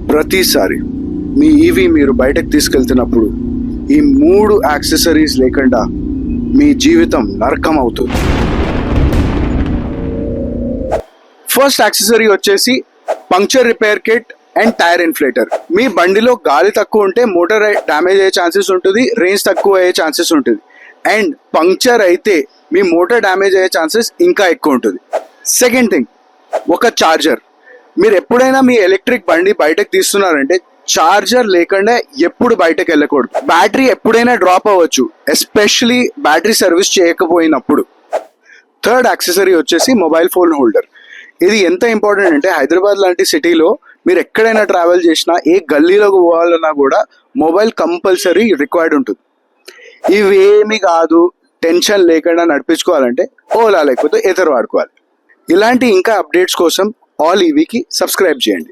ప్రతిసారి మీ ఈవీ మీరు బయటకు తీసుకెళ్తున్నప్పుడు ఈ 3 యాక్సెసరీస్ లేకుండా మీ జీవితం నరకం అవుతుంది. ఫస్ట్ యాక్సెసరీ వచ్చేసి puncture repair kit and tyre inflator. మీ బండిలో గాలి తక్కువ ఉంటే మోటార్ డ్యామేజ్ అయ్యే ఛాన్సెస్ ఉంటుంది, రేంజ్ తక్కువ అయ్యే ఛాన్సెస్ ఉంటుంది. అండ్ పంక్చర్ అయితే మీ మోటార్ డ్యామేజ్ అయ్యే ఛాన్సెస్ ఇంకా ఎక్కువ ఉంటుంది. సెకండ్ థింగ్, ఒక చార్జర్. మీరు ఎప్పుడైనా మీ ఎలక్ట్రిక్ బండి బయటకు తీస్తున్నారంటే చార్జర్ లేకుండా ఎప్పుడు బయటకు వెళ్ళకూడదు. బ్యాటరీ ఎప్పుడైనా డ్రాప్ అవ్వచ్చు, ఎస్పెషలీ బ్యాటరీ సర్వీస్ చేయకపోయినప్పుడు. థర్డ్ యాక్సెసరీ వచ్చేసి మొబైల్ ఫోన్ హోల్డర్. ఇది ఎంత ఇంపార్టెంట్ అంటే హైదరాబాద్ లాంటి సిటీలో మీరు ఎక్కడైనా ట్రావెల్ చేసినా, ఏ గల్లీలోకి పోవాలన్నా కూడా మొబైల్ కంపల్సరీ రిక్వైర్డ్ ఉంటుంది. ఇవేమి కాదు, టెన్షన్ లేకుండా నడిపించుకోవాలంటే ఓలా లేకపోతే ఏదర్ వాడుకోవాలి. ఇలాంటి ఇంకా అప్డేట్స్ కోసం ఆల్ ఈవీకి సబ్స్క్రైబ్ చేయండి.